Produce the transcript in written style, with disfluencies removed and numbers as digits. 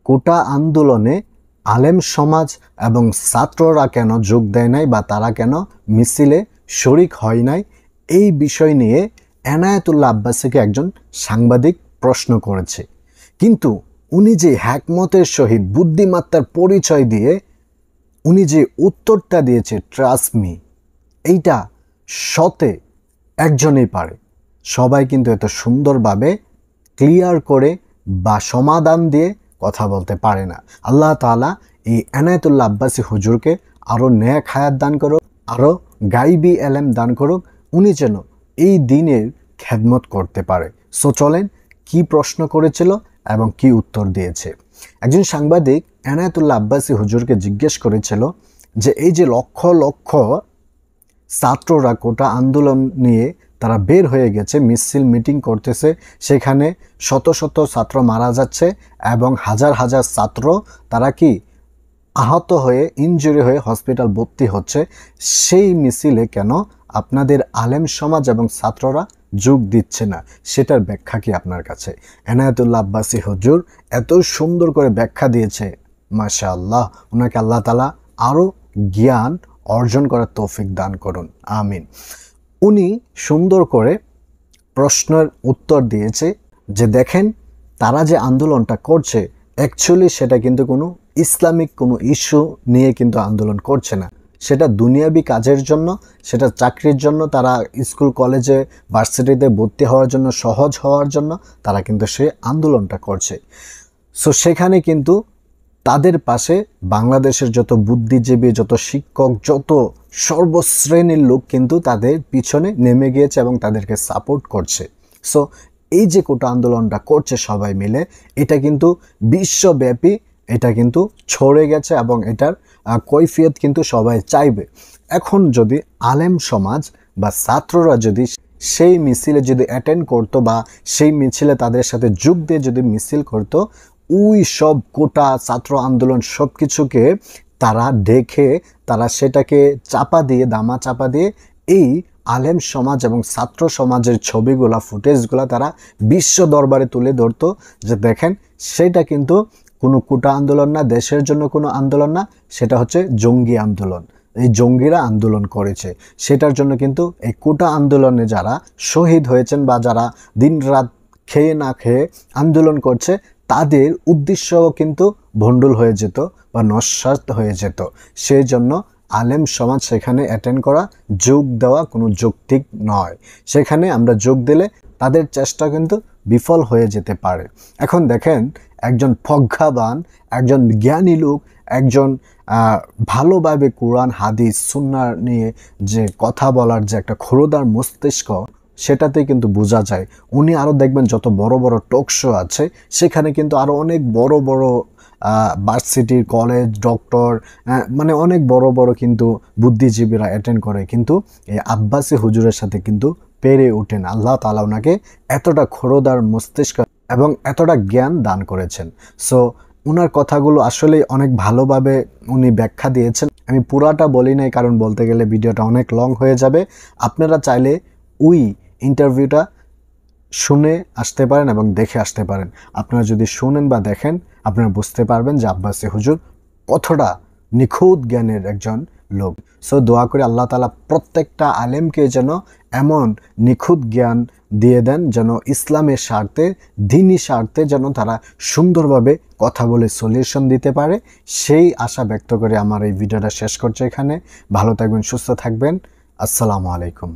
কোটা আন্দোলনে আলেম সমাজ এবং ছাত্ররা কেন যোগ দেয় নাই বা তারা কেন মিছিলে শরিক হয় নাই, এই বিষয় নিয়ে এনায়েতুল্লাহ আব্বাসীকে একজন সাংবাদিক প্রশ্ন করেছে। কিন্তু উনি যে হ্যাকমতের সহিত বুদ্ধিমত্তার পরিচয় দিয়ে উনি যে উত্তরটা দিয়েছে, ট্রাস্ট মি, এইটা শতে একজনেই পারে। সবাই কিন্তু এত সুন্দরভাবে ক্লিয়ার করে বা সমাধান দিয়ে কথা বলতে পারে না। আল্লাহ তাআলা এই এনায়েতুল্লাহ আব্বাসী হুজুরকে আরও নেক হায়াত দান করুক, আরও গাইবি এলেম দান করুক, উনি যেন এই দিনের খেদমত করতে পারে। সো চলেন কি প্রশ্ন করেছিল এবং কি উত্তর দিয়েছে। একজন সাংবাদিক এনায়েতুল্লাহ আব্বাসী হুজুরকে জিজ্ঞেস করেছিল যে এই যে লক্ষ লক্ষ ছাত্ররা কোটা আন্দোলন নিয়ে তারা বের হয়ে গেছে, মিছিল মিটিং করতেছে, সেখানে শত শত ছাত্র মারা যাচ্ছে এবং হাজার হাজার ছাত্র তারা কি আহত হয়ে ইনজুরি হয়ে হসপিটাল ভর্তি হচ্ছে, সেই মিছিলে কেন আপনাদের আলেম সমাজ এবং ছাত্ররা যোগ দিচ্ছে না, সেটার ব্যাখ্যা কি আপনার কাছে? এনায়েতুল্লাহ আব্বাসী হুজুর এত সুন্দর করে ব্যাখ্যা দিয়েছে, মাশাআল্লাহ, ওনাকে আল্লাহ তাআলা আরও জ্ঞান অর্জন করার তৌফিক দান করুন, আমিন। উনি সুন্দর করে প্রশ্নের উত্তর দিয়েছে যে দেখেন, তারা যে আন্দোলনটা করছে অ্যাকচুয়ালি সেটা কিন্তু কোনো ইসলামিক কোনো ইস্যু নিয়ে কিন্তু আন্দোলন করছে না, সেটা দুনিয়াবি কাজের জন্য, সেটা চাকরির জন্য, তারা স্কুল কলেজে ভার্সিটিতে ভর্তি হওয়ার জন্য, সহজ হওয়ার জন্য তারা কিন্তু সেই আন্দোলনটা করছে। সো সেখানে কিন্তু তাদের পাশে বাংলাদেশের যত বুদ্ধিজীবী, যত শিক্ষক, যত সর্বশ্রেণীর লোক কিন্তু তাদের পিছনে নেমে গিয়েছে এবং তাদেরকে সাপোর্ট করছে। সো এই যে কোটা আন্দোলনটা করছে সবাই মিলে, এটা কিন্তু বিশ্বব্যাপী এটা কিন্তু ছড়ে গেছে এবং এটার কৈফিয়ত কিন্তু সবাই চাইবে। এখন যদি আলেম সমাজ বা ছাত্ররা যদি সেই মিছিলে যদি অ্যাটেন্ড করতো বা সেই মিছিলে তাদের সাথে যোগ দিয়ে যদি মিছিল করতো, ওই সব কোটা ছাত্র আন্দোলন সব কিছুকে তারা দেখে তারা সেটাকে চাপা দিয়ে, দামা চাপা দিয়ে এই আলেম সমাজ এবং ছাত্র সমাজের ছবিগুলা, ফুটেজগুলা তারা বিশ্ব দরবারে তুলে ধরতো যে দেখেন, সেটা কিন্তু কোনো কোটা আন্দোলন না, দেশের জন্য কোনো আন্দোলন না, সেটা হচ্ছে জঙ্গি আন্দোলন, এই জঙ্গিরা আন্দোলন করেছে। সেটার জন্য কিন্তু এই কোটা আন্দোলনে যারা শহীদ হয়েছেন বা যারা দিন রাত খেয়ে না খেয়ে আন্দোলন করছে, তাদের উদ্দেশ্যও কিন্তু ভণ্ডুল হয়ে যেত বা নস্যাৎ হয়ে যেত। সেই জন্য আলেম সমাজ সেখানে অ্যাটেন্ড করা, যোগ দেওয়া কোনো যৌক্তিক নয়। সেখানে আমরা যোগ দিলে তাদের চেষ্টা কিন্তু বিফল হয়ে যেতে পারে। এখন দেখেন, একজন প্রজ্ঞাবান, একজন জ্ঞানী লোক, একজন ভালোভাবে কোরআন হাদিস সুন্নাহ নিয়ে যে কথা বলার যে একটা ক্ষুরোদার মস্তিষ্ক, সেটাতে কিন্তু বোঝা যায়। উনি আরও দেখবেন যত বড় বড় টক শো আছে সেখানে কিন্তু আরও অনেক বড় বড় ভার্সিটির, কলেজ, ডক্টর, মানে অনেক বড় বড় কিন্তু বুদ্ধিজীবীরা অ্যাটেন্ড করে, কিন্তু এই আব্বাসী হুজুরের সাথে কিন্তু পেরে ওঠেন। আল্লাহ তাআলা ওনাকে এতটা ক্ষুরোদার মস্তিষ্ক এবং এতটা জ্ঞান দান করেছেন। সো ওনার কথাগুলো আসলে অনেক ভালোভাবে উনি ব্যাখ্যা দিয়েছেন। আমি পুরাটা বলি নাই, কারণ বলতে গেলে ভিডিওটা অনেক লং হয়ে যাবে। আপনারা চাইলে ওই ইন্টারভিউটা শুনে আসতে পারেন এবং দেখে আসতে পারেন। আপনারা যদি শুনেন বা দেখেন, আপনারা বুঝতে পারবেন যে আব্বাসী হুজুর কতটা নিখুঁত জ্ঞানের একজন লোক। সো দোয়া করে আল্লাহ তাআলা প্রত্যেকটা আলেমকে যেন এমন নিখুঁত জ্ঞান দিয়ে দেন, যেন ইসলামের স্বার্থে, দ্বীনি স্বার্থে যেন তারা সুন্দরভাবে কথা বলে সলিউশন দিতে পারে। সেই আশা ব্যক্ত করে আমার এই ভিডিওটা শেষ করছে এখানে। ভালো থাকবেন, সুস্থ থাকবেন। আসসালামু আলাইকুম।